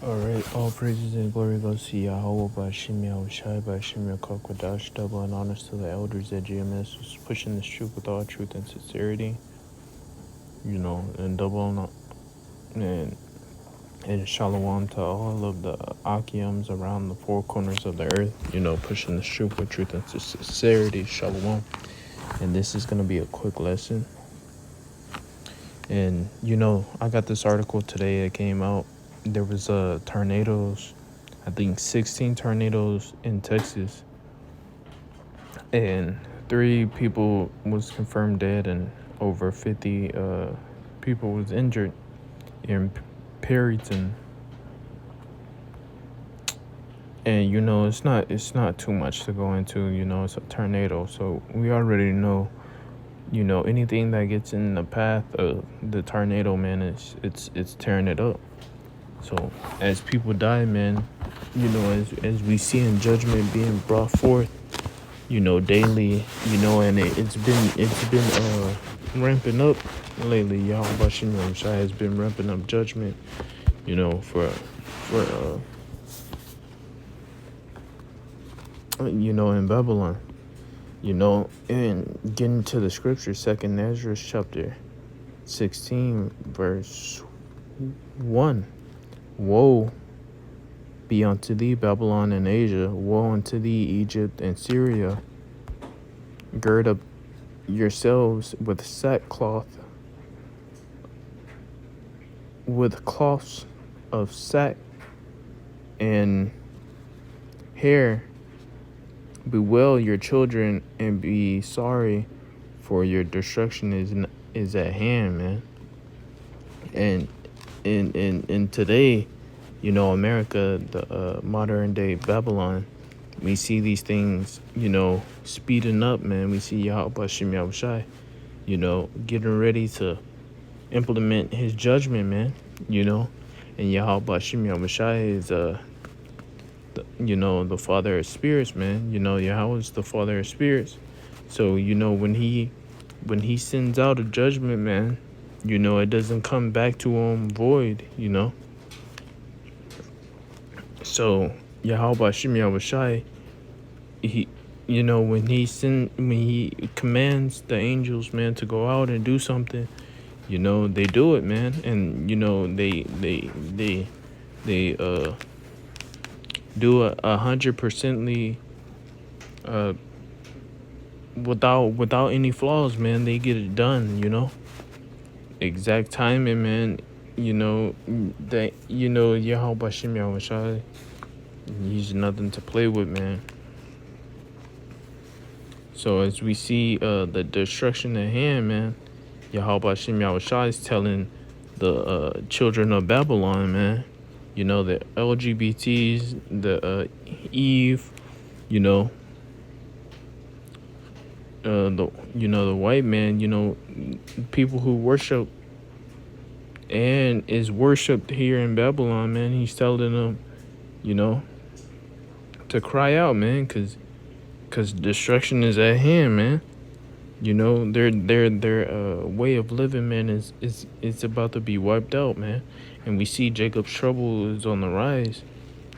Alright, all praises and glory goes to Yahweh by Shemya Shai by Shemya Kakwadash. Double and honors to the elders at GMS who's pushing this truth with all truth and sincerity. And and, and shalom to all of the Akiums around the four corners of the earth, pushing this truth with truth and sincerity. Shalom. And this is going to be a quick lesson. And, I got this article today that came out. There was tornadoes, I think 16 tornadoes in Texas, and 3 people was confirmed dead and over 50 people was injured in Perryton. And it's not too much to go into. It's a tornado, so we already know. Anything that gets in the path of the tornado, man, it's tearing it up. So as people die, man, as we see in judgment being brought forth, daily, and it's been ramping up lately. Yahweh Bashem Yahushua has been ramping up judgment, for in Babylon, and getting to the scripture, 2nd Ezra chapter 16 verse 1. Woe be unto thee, Babylon and Asia. Woe unto thee, Egypt and Syria. Gird up yourselves with sackcloth, with cloths of sack and hair. Bewail your children and be sorry, for your destruction is at hand, man. And in today, America, the modern day Babylon, we see these things, speeding up, man. We see Yahweh Bashem Yahushai, getting ready to implement his judgment, man, and Yahweh Bashem Yahushai is the father of spirits, man. Yahweh is the father of spirits. So, when he sends out a judgment, man, it doesn't come back to him void, So Yahweh Bashem Yahushai, he when he commands the angels, man, to go out and do something, they do it, man. And they do 100% without any flaws, man. They get it done, exact timing, man. That Yahweh Bashem Yahushua, he's nothing to play with, man. So as we see the destruction at hand, man, Yahweh Bashem Yahushua is telling the children of Babylon, man, the LGBTs, the Eve, the white man, people who worship and is worshipped here in Babylon, man. He's telling them, to cry out, man, cause destruction is at hand, man. Their way of living, man, is about to be wiped out, man. And we see Jacob's trouble is on the rise,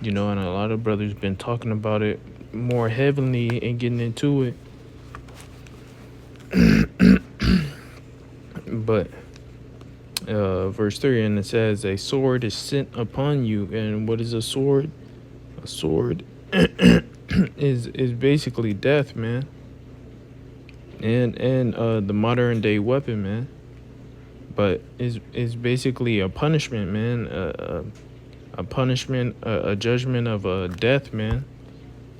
and a lot of brothers been talking about it more heavily and getting into it. But verse 3, and it says, a sword is sent upon you. And what is a sword? A sword is basically death, man. And the modern day weapon, man. But is basically a punishment, man. A punishment, a judgment of death, man,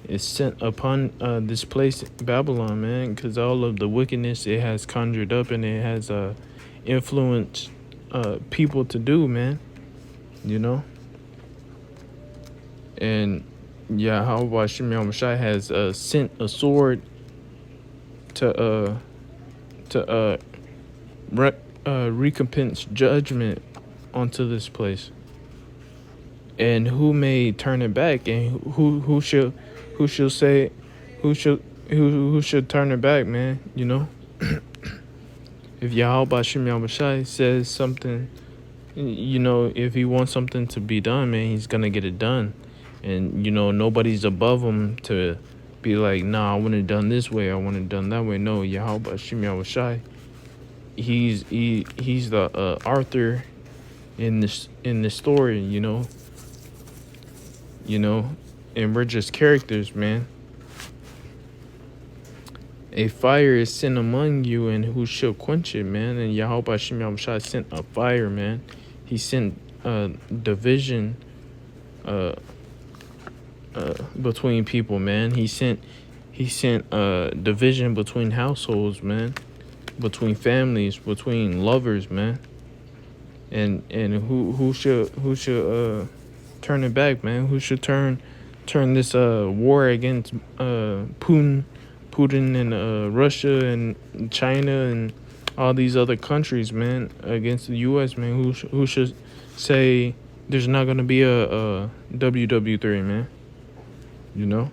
is sent upon this place, Babylon, man, because all of the wickedness it has conjured up and it has influenced people to do, man, And Yahweh Bashem Yahushai has sent a sword to recompense judgment onto this place. And who may turn it back? And who should turn it back, man? If Yahweh Bashem Yahushai says something You know, if he wants something to be done, man, he's gonna get it done. And you know, nobody's above him to be like, nah, I want it done this way, I want it done that way. No, Yahweh Hashem Yahushai, he's the Arthur in this story, you know, and we're just characters, man. A fire is sent among you, and who shall quench it, man? And Yahweh Hashem Yahushua sent a fire, man. He sent division between people, man. He sent division between households, man, between families, between lovers, man. And who should turn it back, man? Who should turn this war against Putin and Russia and China and all these other countries, man, against the U.S., man? Who should say there's not gonna be a WW3, man? You know,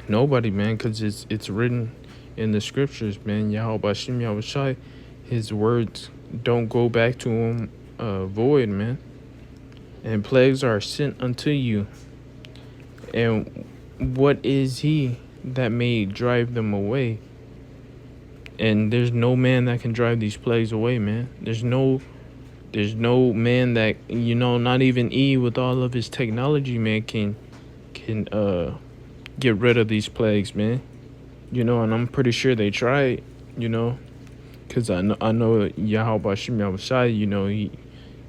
nobody, man, because it's written in the scriptures, man. Yahweh Hashem Yahushai, his words don't go back to him void, man. And plagues are sent unto you. And what is he that may drive them away? And there's no man that can drive these plagues away, man. There's no man that, you know, not even Eve with all of his technology, man, can get rid of these plagues, man. You know, and I'm pretty sure they tried, you know, because I know Yahweh Hashem Yahushai,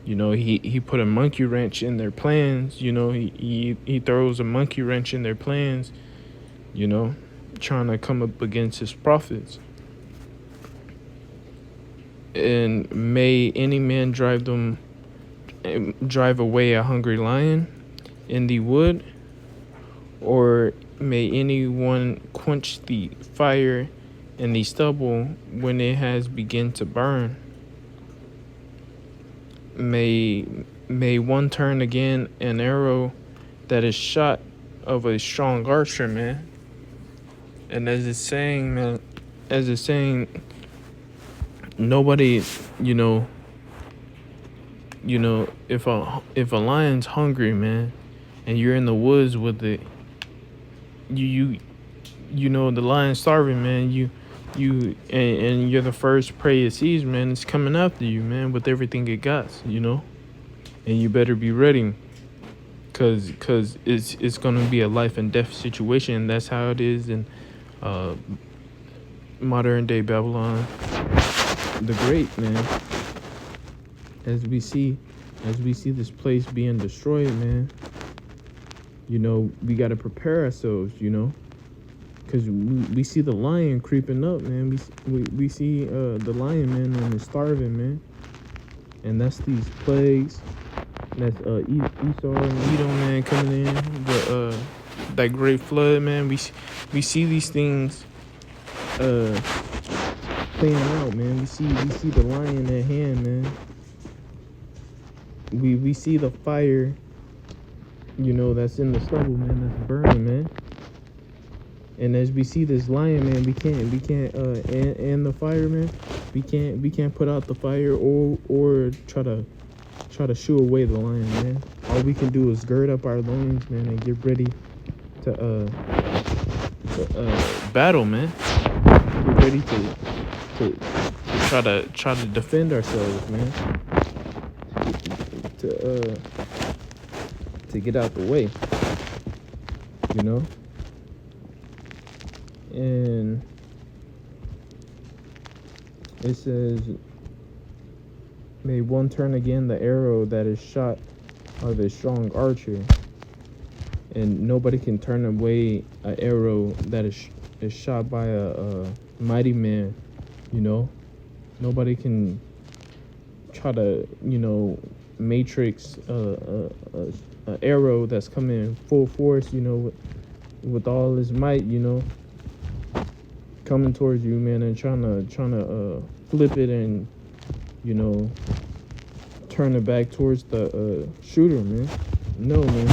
he put a monkey wrench in their plans. You know, he throws a monkey wrench in their plans, you know, trying to come up against his prophets. And may any man drive away a hungry lion in the wood, or may anyone quench the fire in the stubble when it has begun to burn. May one turn again an arrow that is shot of a strong archer, man. And as it's saying, man, nobody, you know, if a lion's hungry, man, and you're in the woods with it, you know the lion's starving, man. And you're the first prey it sees, man. It's coming after you, man, with everything it got, you know. And you better be ready, cause it's gonna be a life and death situation. And that's how it is in modern day Babylon the Great, man. As we see this place being destroyed, man, you know, we got to prepare ourselves, you know, because we see the lion creeping up, man. We see the lion, man, and it's starving, man. And that's these plagues. That's Esau and Edom, man, coming in. That great flood, man. We see these things playing out, man. We see the lion at hand, man. We see the fire, you know, that's in the stubble, man, that's burning, man. And as we see this lion, man, we can't and the fire, man, we can't put out the fire or try to shoo away the lion, man. All we can do is gird up our loins, man, and get ready to battle, man. Get ready to try to defend ourselves, man. To get out the way, you know. And it says, may one turn again the arrow that is shot of a strong archer. And nobody can turn away an arrow that is shot by a mighty man, you know. Nobody can try to, you know, matrix a arrow that's coming full force, you know, with all his might, you know, coming towards you, man, and trying to flip it and, you know, turn it back towards the shooter, man. No, man.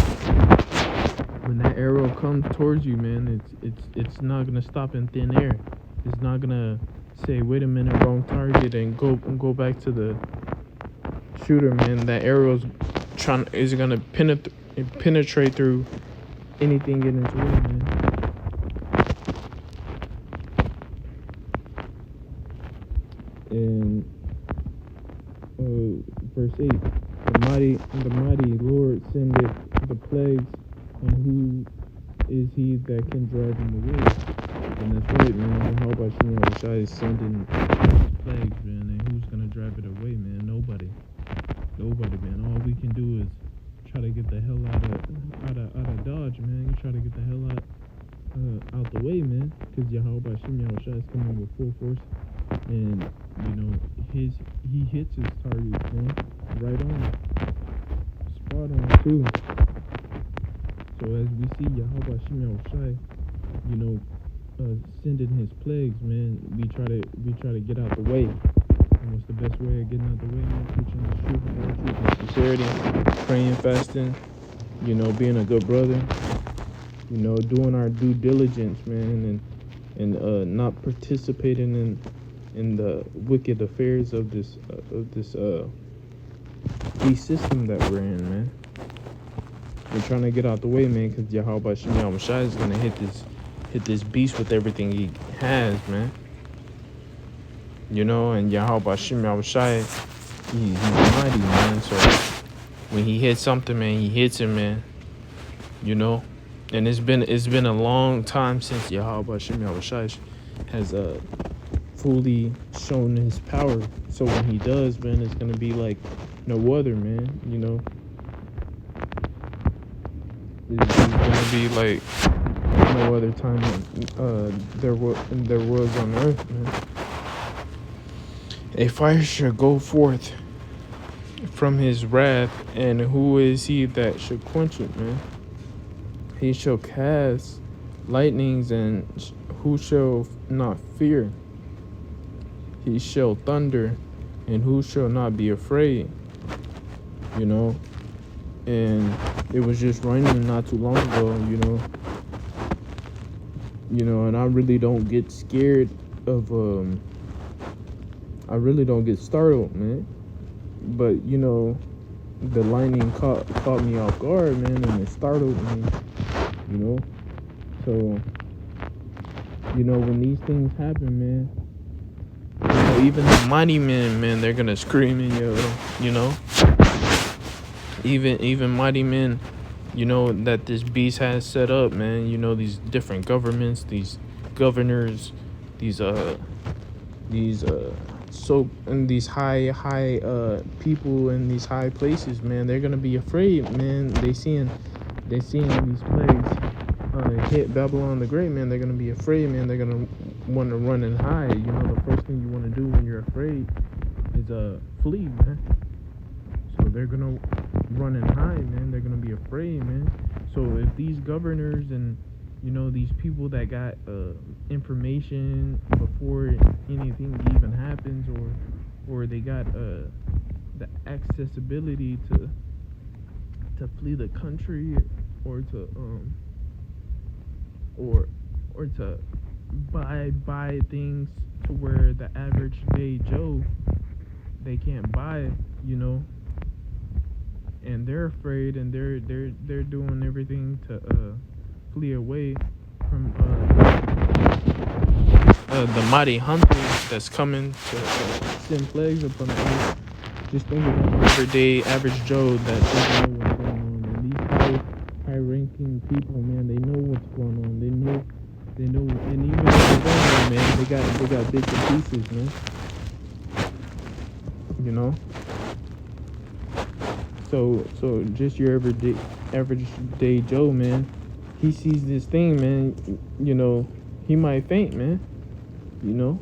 When that arrow comes towards you, man, it's not gonna stop in thin air. It's not gonna say, wait a minute, wrong target, and go back to the shooter, man. That arrow's is gonna penetrate through anything in its way, man. And verse 8, the mighty Lord sendeth the plagues, and who is he that can drive them away? And that's right, man. How about you know Shai is sending plagues, man, and who's gonna drive it away, man? Nobody, man. All we can do is try to get the hell out of Dodge, man. You try to get the hell out the way, man, because Yahweh Shai is coming with full force, and you know he hits his targets, man, right on, spot on too. So as we see Yahweh Shai, you know, sending his plagues, man, we try to get out the way. And what's the best way of getting out the way, man? Preaching the truth, man, truth and sincerity, praying, fasting, you know, being a good brother, you know, doing our due diligence, man, and not participating in the wicked affairs of this beast system that we're in, man. We're trying to get out the way, man, because Yahweh Shai is gonna hit this beast with everything he has, man. You know, and Yahweh Shai, he's mighty, man. So when he hits something, man, he hits it, man. You know, and it's been a long time since Yahweh Shai has fully shown his power. So when he does, man, it's gonna be like no other, man. You know, it's gonna be like no other time there was on earth, man. A fire shall go forth from his wrath, and who is he that should quench it, man? He shall cast lightnings, and who shall not fear? He shall thunder, and who shall not be afraid? You know, and it was just raining not too long ago, you know, and I really don't get scared of I really don't get startled, man. But you know, the lightning caught me off guard, man, and it startled me, you know. So, you know, when these things happen, man, you know, even the mighty men, man, they're gonna scream in your, you know. Even mighty men, you know, that this beast has set up, man. You know, these different governments, these governors, these high people in these high places, man, they're gonna be afraid, man. They seeing these plagues hit Babylon the Great, man. They're gonna be afraid, man. They're gonna want to run and hide. You know, the first thing you want to do when you're afraid is flee, man. So they're gonna run and hide, man. They're gonna be afraid, man. So if these governors and, you know, these people that got information before anything even happens, or they got the accessibility to flee the country, or to or to buy things to where the average day Joe, they can't buy, you know, and they're afraid, and they're doing everything to flee away from the mighty hunters that's coming to send plagues upon the earth. Just think about the everyday average Joe that doesn't know what's going on. And these high-ranking people, man, they know what's going on. They know, and even if they don't know, man, they got bits and pieces, man. You know. So just your average day Joe, man, he sees this thing, man, you know, he might faint, man. You know,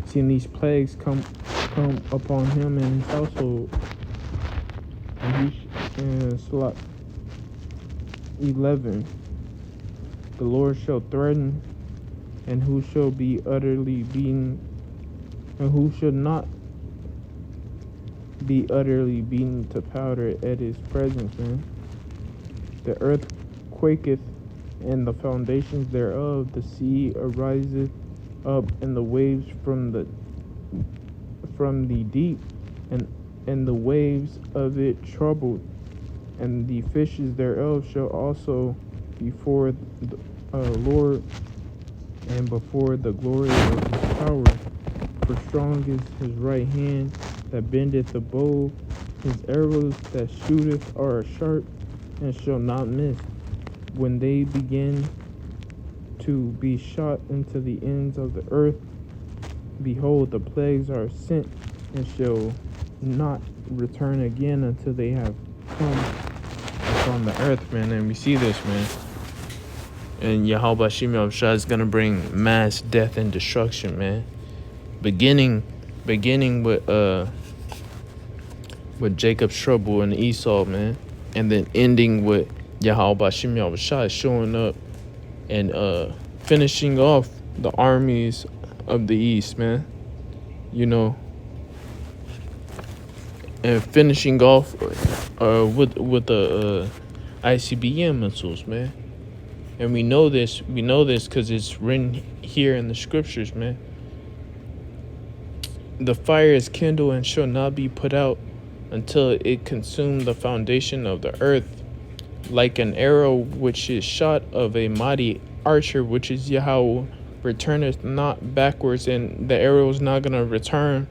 seeing these plagues come upon him and his household. And slot 11, the Lord shall threaten, and who shall be utterly beaten, and who shall not be utterly beaten to powder at his presence, man. The earth quaketh, and the foundations thereof, the sea ariseth up, and the waves from the deep, and the waves of it troubled, and the fishes thereof shall also before the Lord and before the glory of his power. For strong is his right hand that bendeth the bow, his arrows that shooteth are sharp and shall not miss. When they begin to be shot into the ends of the earth, behold, the plagues are sent and shall not return again until they have come upon the earth, man. And we see this, man. And Yahweh Shem Yahushua is gonna bring mass death and destruction, man. Beginning with Jacob's trouble and Esau, man, and then ending with Yahweh Shem Yahushua showing up and finishing off the armies of the east, man. You know, and finishing off with the ICBM missiles, man. And we know this because it's written here in the scriptures, man. The fire is kindled and shall not be put out until it consume the foundation of the earth, like an arrow which is shot of a mighty archer, which is Yahweh, returneth not backwards, and the arrow is not gonna return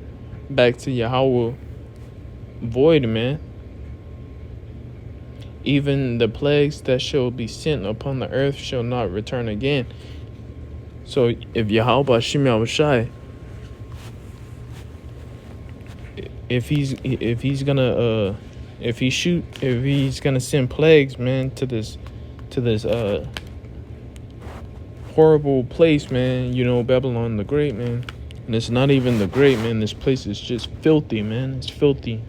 back to Yahweh void, man. Even the plagues that shall be sent upon the earth shall not return again. So if Yahweh Shem Yahushai, if he's gonna send plagues, man, to this horrible place, man, you know, Babylon the Great, man. And it's not even the great, man. This place is just filthy, man. It's filthy.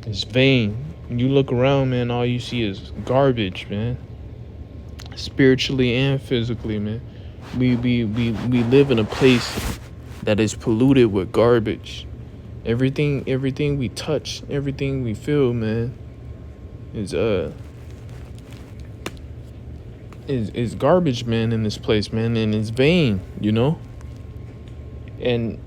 It's vain. When you look around, man, all you see is garbage, man. Spiritually and physically, man. We live in a place that is polluted with garbage. Everything we touch, everything we feel, man, is garbage, man, in this place, man, and it's vain, you know. And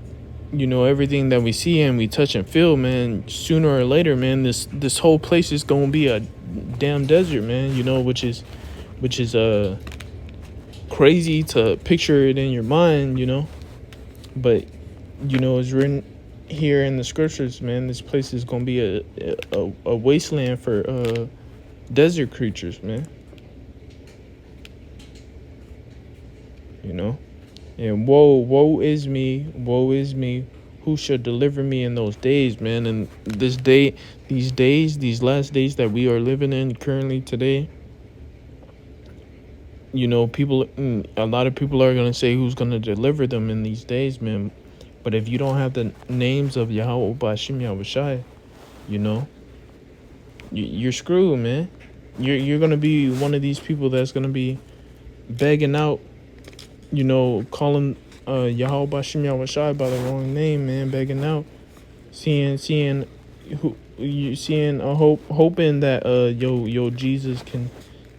you know, everything that we see and we touch and feel, man, sooner or later, man, this whole place is gonna be a damn desert, man, you know, which is crazy to picture it in your mind, you know. But you know, it's written here in the scriptures, man, this place is gonna be a wasteland for desert creatures, man. You know. And woe is me, who shall deliver me in those days, man. And these last days that we are living in currently today, you know, a lot of people are going to say who's going to deliver them in these days, man. But if you don't have the names of Yahweh Bashim Yahushai, you know, you're screwed, man. You're going to be one of these people that's going to be begging out, you know, calling Yahweh Bashim Yahushai by the wrong name, man, begging out, hoping that yo Jesus can,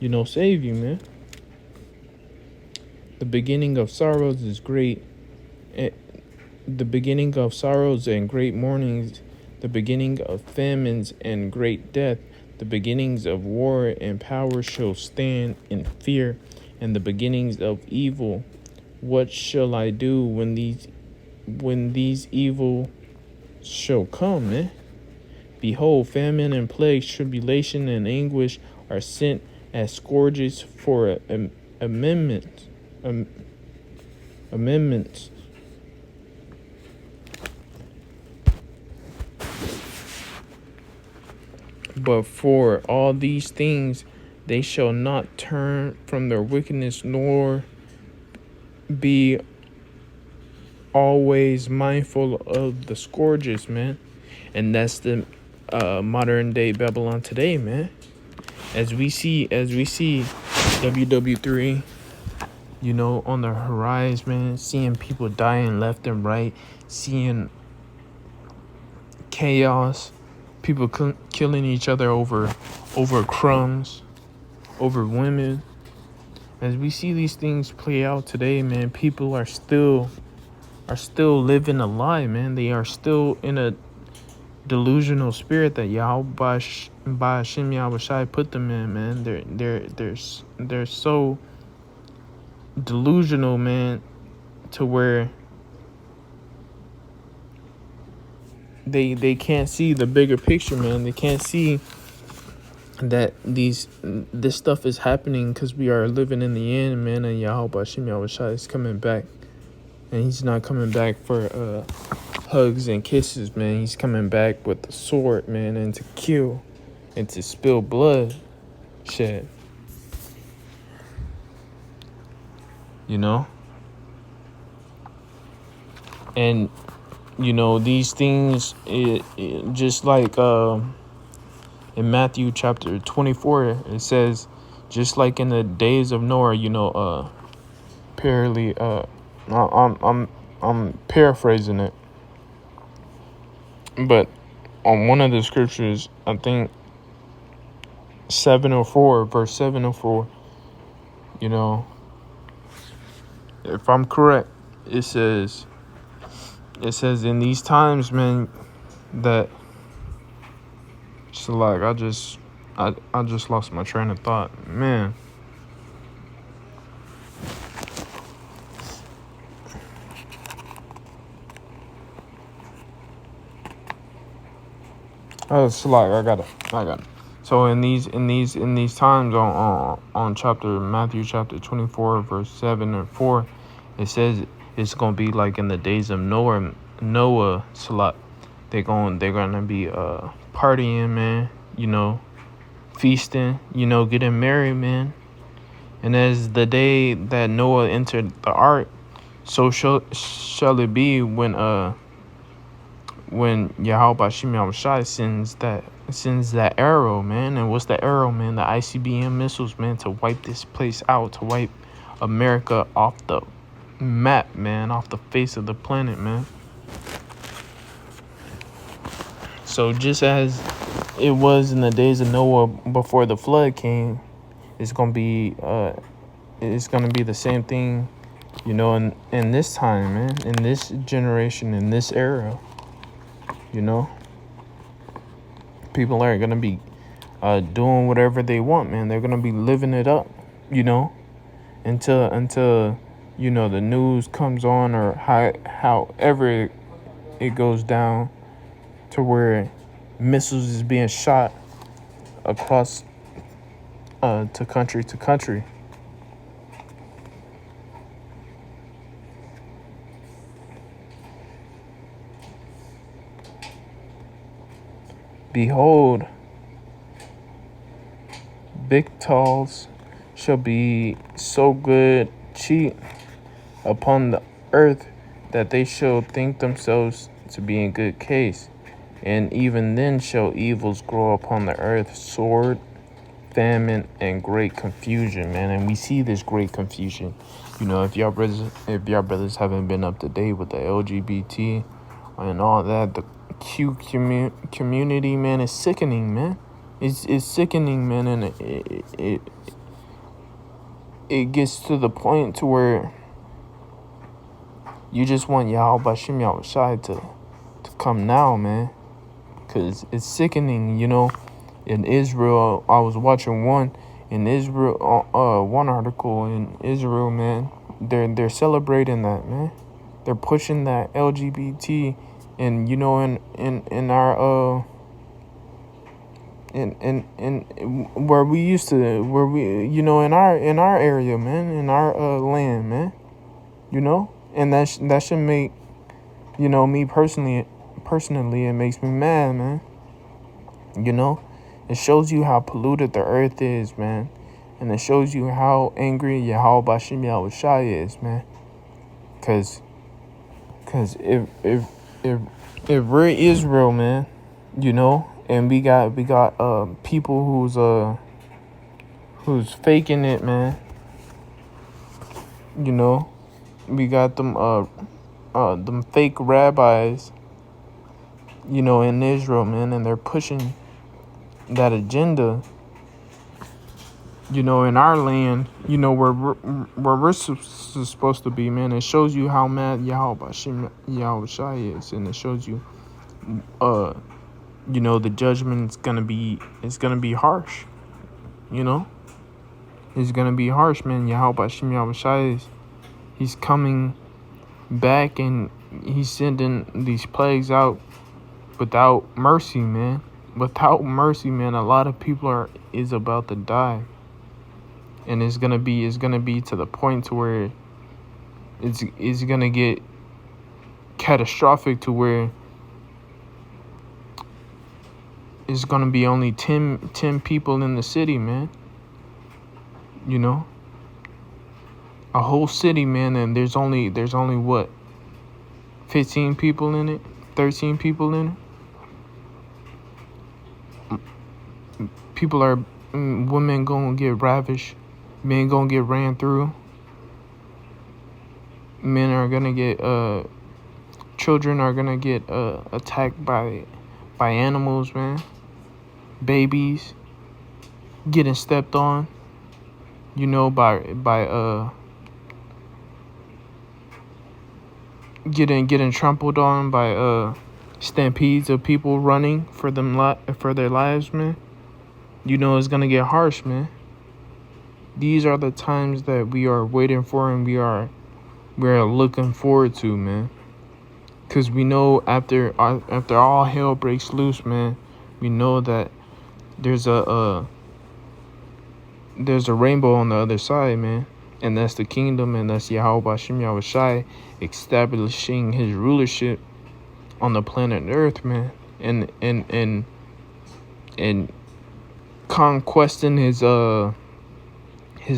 you know, save you, man. The beginning of sorrows is great. The beginning of sorrows and great mournings, the beginning of famines and great death, the beginnings of war and power shall stand in fear, and the beginnings of evil. What shall I do when these evil shall come, man? Behold, famine and plague, tribulation and anguish are sent as scourges for amendments. But for all these things they shall not turn from their wickedness, nor be always mindful of the scourges, man. And that's the modern day Babylon today, man. As we see WW3, you know, on the horizon, man, seeing people dying left and right, seeing chaos, people killing each other over crumbs, over women. As we see these things play out today, man, people are still living a lie, man. They are still in delusional spirit that Yahweh Hashem Yahweh Shai put them in, man. They're so delusional, man, to where they can't see the bigger picture, man. They can't see that this stuff is happening because we are living in the end, man. And Yahweh Hashem Yahweh Shai is coming back, and he's not coming back for hugs and kisses, man. He's coming back with the sword, man, and to kill and to spill blood, shed. You know, and you know these things. It just like in Matthew chapter 24, it says, just like in the days of Noah, you know, I'm paraphrasing it, but on one of the scriptures, I think 704, verse 704, you know, if I'm correct, it says in these times, man, that so like I just lost my train of thought, man. Oh, it's like I got it. So in these times on chapter Matthew chapter 24 verse 7 or 4, it says it's gonna be like in the days of Noah. Salat. They're gonna be partying, man. You know, feasting. You know, getting married, man. And as the day that Noah entered the ark, so shall it be when Yahweh Hashem Yahweh Shai sends that arrow, man. And what's the arrow, man? The ICBM missiles, man, to wipe this place out, to wipe America off the map, man, off the face of the planet, man. So just as it was in the days of Noah before the flood came, it's gonna be the same thing, you know, in this time, man, in this generation, in this era. You know, people aren't gonna be doing whatever they want, man. They're gonna be living it up, you know, until you know the news comes on, or however it goes down, to where missiles is being shot across to country. Behold, victuals shall be so good cheap upon the earth that they shall think themselves to be in good case. And even then shall evils grow upon the earth, sword, famine, and great confusion, man. And we see this great confusion. You know, if y'all brothers haven't been up to date with the LGBT and all that, the Q community, man, is sickening, man. It's sickening, man, and it gets to the point to where you just want Yahweh Hashem Yahweh Shai to come now, man, because it's sickening. You know, in Israel, I was watching one article in Israel, man. They're celebrating that, man. They're pushing that LGBT. And you know, in our in where we you know, in our area, man, in our land, man, you know, and that should make, you know, me personally, it makes me mad, man. You know, it shows you how polluted the earth is, man, and it shows you how angry Yahweh Hashem Yahweh Shai is, man, because if we're Israel, man, you know, and we got people who's faking it, man, you know, we got them fake rabbis, you know, in Israel, man, and they're pushing that agenda, you know, in our land, you know, where we're supposed to be, man. It shows you how mad Yahweh Hashem Yahweh Shai is, and it shows you you know, the judgment is gonna be harsh. You know, it's gonna be harsh, man. Yahweh Shem Yahushai he's coming back, and he's sending these plagues out without mercy, man. Without mercy, man. A lot of people is about to die, and it's gonna be to the point to where it's gonna get catastrophic, to where it's gonna be only 10 people in the city, man. You know, a whole city, man, and there's only what, 15 people in it, 13 people in it. People are women gonna get ravished, men gonna get ran through, men are gonna get children are gonna get attacked by animals, man. Babies getting stepped on, you know, by getting trampled on by stampedes of people running for their lives, man. You know, it's gonna get harsh, man. These are the times that we are waiting for, and we are looking forward to, man. Cause we know after all hell breaks loose, man, we know that there's a rainbow on the other side, man. And that's the kingdom, and that's Yahweh Shem Yahushai establishing his rulership on the planet Earth, man. And conquesting his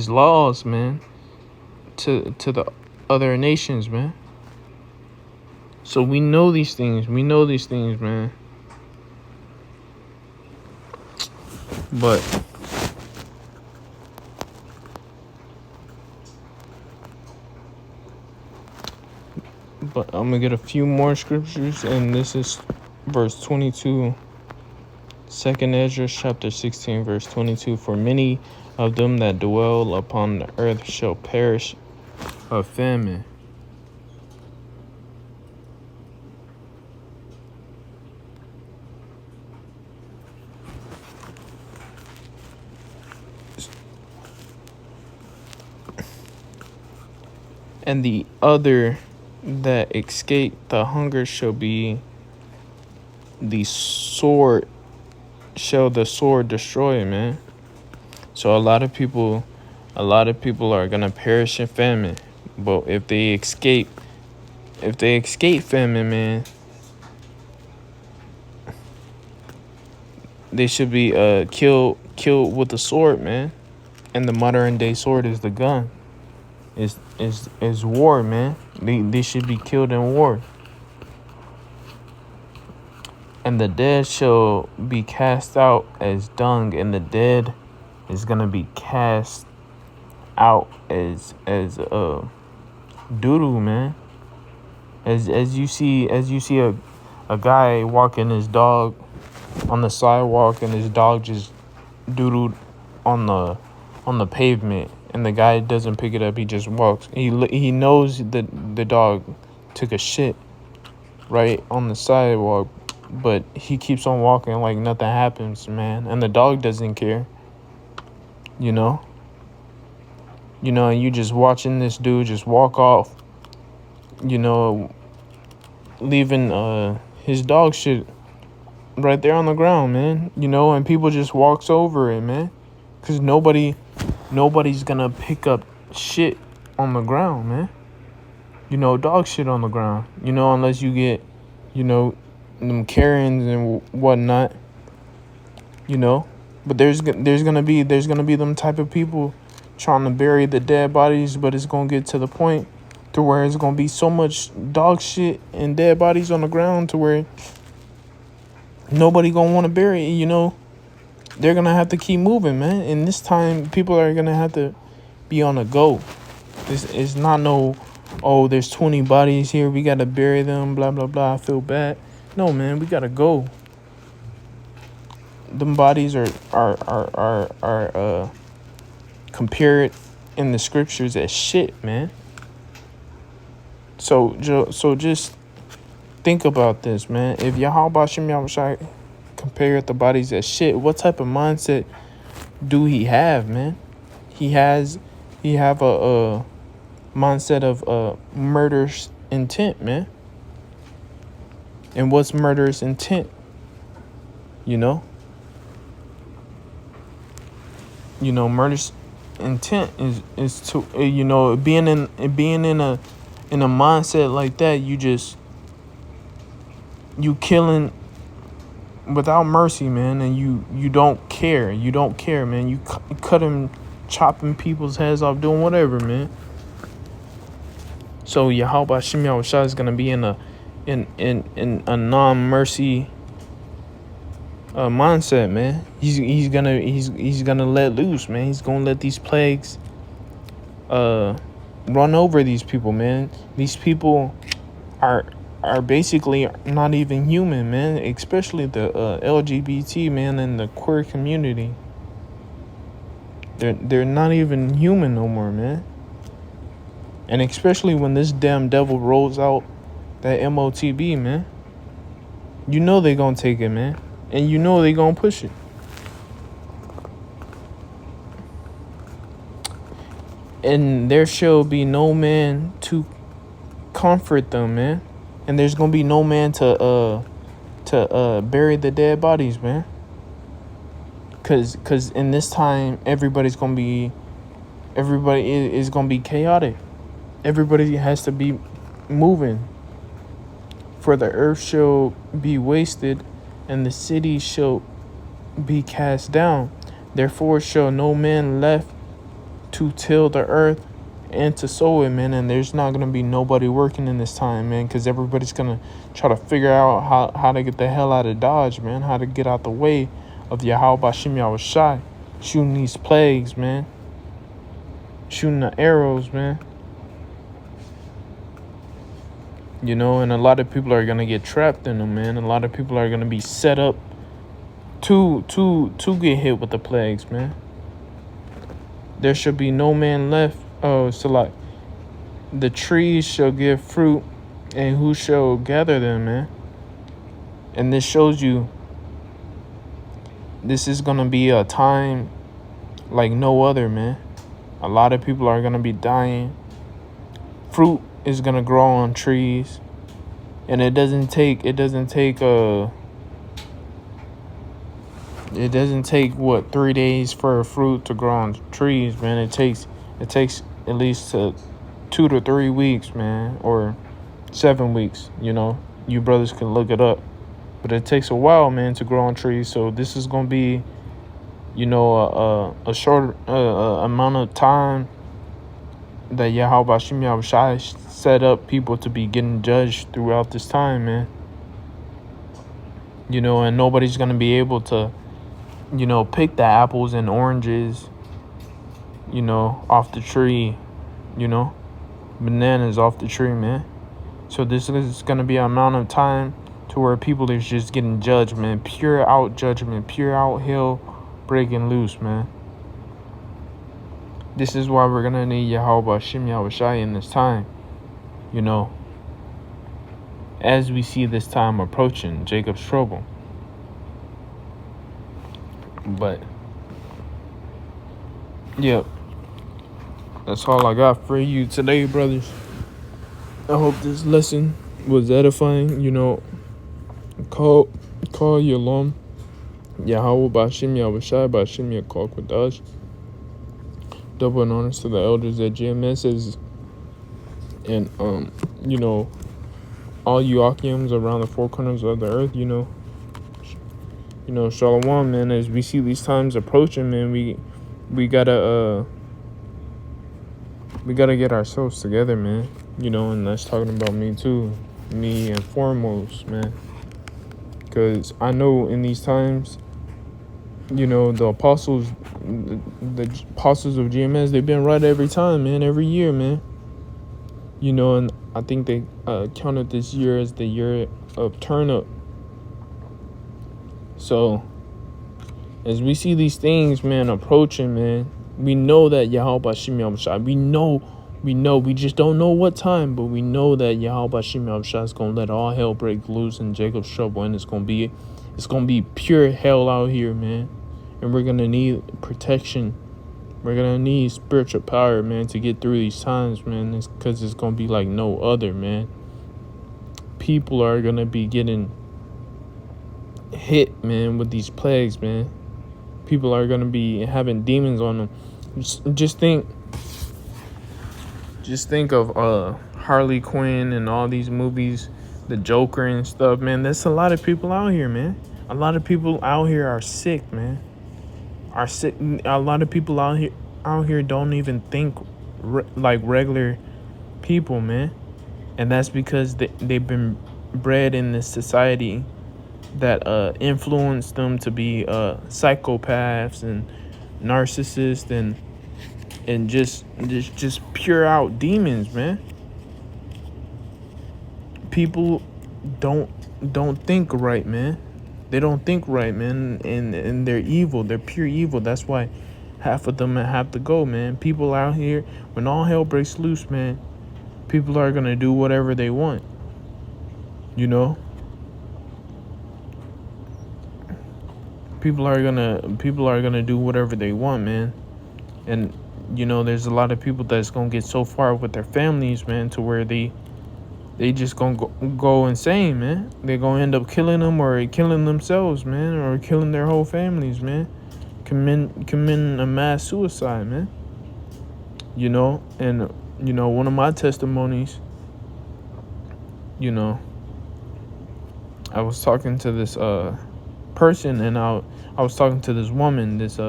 laws, man, to the other nations, man. So we know these things. Man. But I'm going to get a few more scriptures, and this is verse 22, 2nd Ezra chapter 16, verse 22. For many of them that dwell upon the earth shall perish of famine. And the other that escape the hunger shall be the sword, shall the sword destroy, man. So a lot of people are gonna perish in famine. But if they escape famine, man, they should be killed with the sword, man. And the modern day sword is the gun. Is war, man. They should be killed in war. And the dead shall be cast out as dung, and the dead is gonna be cast out as doodoo, man. As you see a guy walking his dog on the sidewalk, and his dog just doodled on the pavement, and the guy doesn't pick it up. He just walks. He knows that the dog took a shit right on the sidewalk, but he keeps on walking like nothing happens, man. And the dog doesn't care. You know, and you just watching this dude just walk off, you know, leaving his dog shit right there on the ground, man. You know, and people just walks over it, man, because nobody's gonna pick up shit on the ground, man. You know, dog shit on the ground. You know, unless you get, you know, them Karens and whatnot. You know, but there's gonna be them type of people trying to bury the dead bodies, but it's gonna get to the point to where it's gonna be so much dog shit and dead bodies on the ground to where nobody gonna want to bury it. You know, they're gonna have to keep moving, man. And this time, people are gonna have to be on a go. This is not no, oh, there's 20 bodies here, we gotta bury them, blah blah blah, I feel bad. No, man, we gotta go. Them bodies are compared in the scriptures as shit, man. So just think about this, man. If Yahweh Shem Yahushai compare the bodies as shit. What type of mindset do he have, man? He have a mindset of murderous intent, man. And what's murderous intent? You know, murderous intent is to being in a mindset like that. You killing without mercy, man, and you don't care. You don't care, man. You cut him, chopping people's heads off, doing whatever, man. So Yahweh Shem Yahushua is gonna be in a non-mercy mindset, man. He's gonna let loose, man. He's gonna let these plagues run over these people, man. These people are basically not even human, man. Especially the LGBT, man, and the queer community. They're not even human no more, man. And especially when this damn devil rolls out that MOTB, man. You know they gonna take it, man. And you know they gonna push it. And there shall be no man to comfort them, man. And there's gonna be no man to bury the dead bodies, man. Cause in this time everybody is gonna be chaotic. Everybody has to be moving. For the earth shall be wasted, and the city shall be cast down. Therefore shall no man left to till the earth and to sow it, man. And there's not gonna be nobody working in this time, man, because everybody's gonna try to figure out how to get the hell out of Dodge, man. How to get out the way of Yahweh Shem Yahushai, shooting these plagues, man. Shooting the arrows, man. And a lot of people are gonna get trapped in them, man. A lot of people are gonna be set up to get hit with the plagues, man. There shall be no man left. Oh, so like the trees shall give fruit, and who shall gather them, man? And this shows you this is gonna be a time like no other, man. A lot of people are gonna be dying. Fruit is gonna grow on trees, and it doesn't take what, 3 days for a fruit to grow on trees, man. It takes at least 2 to 3 weeks, man, or 7 weeks. You brothers can look it up, but it takes a while, man, to grow on trees. So this is gonna be a short amount of time that Yahweh Shem Yahushai set up people to be getting judged throughout this time, man. And nobody's gonna be able to, pick the apples and oranges, off the tree, bananas off the tree, man. So this is gonna be an amount of time to where people is just getting judged, man. Pure out judgment, pure out hell breaking loose, man. This is why we're gonna need Yahweh Shem Yahushai in this time. As we see this time approaching, Jacob's trouble. But yeah, that's all I got for you today, brothers. I hope this lesson was edifying. Call Yalom Yahweh Bashim Yahushai Bashim Yakal Quadash. Double honors to the elders at GMS and all you Akims around the four corners of the earth. Shalom, man. As we see these times approaching, man, we gotta get ourselves together, man. And that's talking about me too, me and foremost, man. Because I know in these times, the apostles of GMS, they've been right every time, man, every year, man. And I think they counted this year as the year of turn up. So as we see these things, man, approaching, man, we know that Yahweh Shem Yahushai, we just don't know what time, but we know that Yahweh Shem Yahushai is going to let all hell break loose in Jacob's trouble, and it's going to be It's gonna be pure hell out here, man. And we're gonna need protection. We're gonna need spiritual power, man, to get through these times, man. It's because it's gonna be like no other, man. People are gonna be getting hit, man, with these plagues, man. People are gonna be having demons on them. Just think of Harley Quinn and all these movies, the Joker and stuff, man. There's a lot of people out here, man. A lot of people out here are sick, man. Are sick. A lot of people out here don't even think like regular people, man. And that's because they've been bred in this society that influenced them to be psychopaths and narcissists and just pure out demons, man. People don't think right, man. They don't think right, man, and they're evil. They're pure evil. That's why half of them have to go, man. People out here, when all hell breaks loose, man, people are gonna do whatever they want. You know? People are gonna do whatever they want, man. And you know, there's a lot of people that's gonna get so far with their families, man, to where they just gonna go insane, man. They're gonna end up killing them or killing themselves, man, or killing their whole families, man. Committing a mass suicide, man. You know, and you know, one of my testimonies, you know, I was talking to this person, and I was talking to this woman, this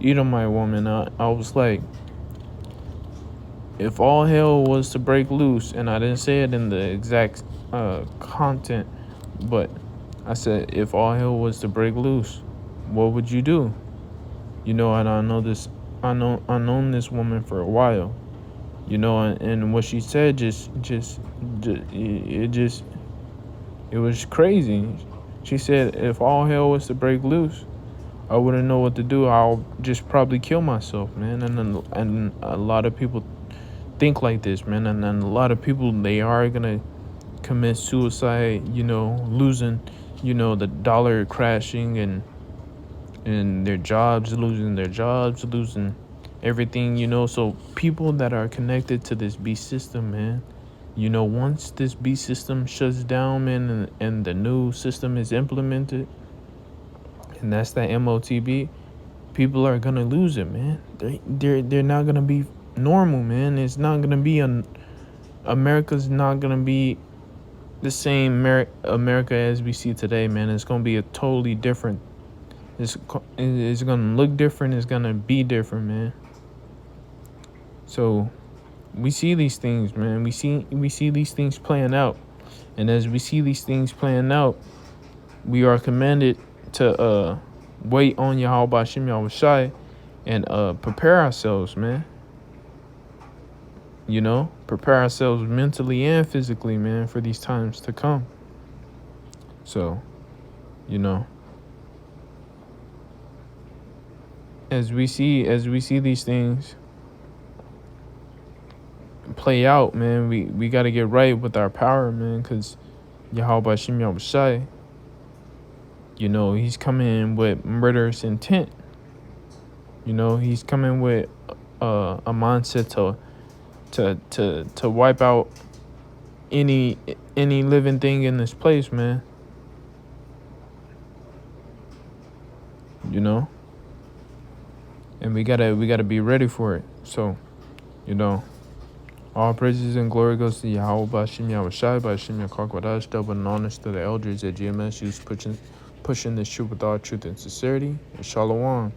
Edomite woman. I was like, if all hell was to break loose, and I didn't say it in the exact content, but I said, if all hell was to break loose, what would you do? You know, and I known this woman for a while, you know, and what she said it was crazy. She said, if all hell was to break loose, I wouldn't know what to do. I'll just probably kill myself, man. And a lot of people think like this, man. And then a lot of people, they are gonna commit suicide, you know, losing, you know, the dollar crashing and their jobs, losing everything, you know. So people that are connected to this beast system, man, you know, once this beast system shuts down, man, and the new system is implemented, and that's that MOTB, people are gonna lose it, man. They're not gonna be normal, man. It's not gonna be America's not gonna be the same America as we see today, man. It's gonna be a totally different. It's gonna look different. It's gonna be different, man. So we see these things, man. We see these things playing out, and as we see these things playing out, we are commanded to wait on Yahweh Bashim Yahushai and prepare ourselves, man. You know, prepare ourselves mentally and physically, man, for these times to come. So, you know, as we see these things play out, man, we got to get right with our power, man, because Yahweh Bashim Yahushai, you know, he's coming with murderous intent. You know, he's coming with a mindset to wipe out any living thing in this place, man. You know, and we gotta be ready for it. So, you know, all praises and glory goes to Yahweh Bashim Yahushai, Bashim Yakwadash, double and honors to the elders at GMS, who's pushing this truth with all truth and sincerity. And Shalom.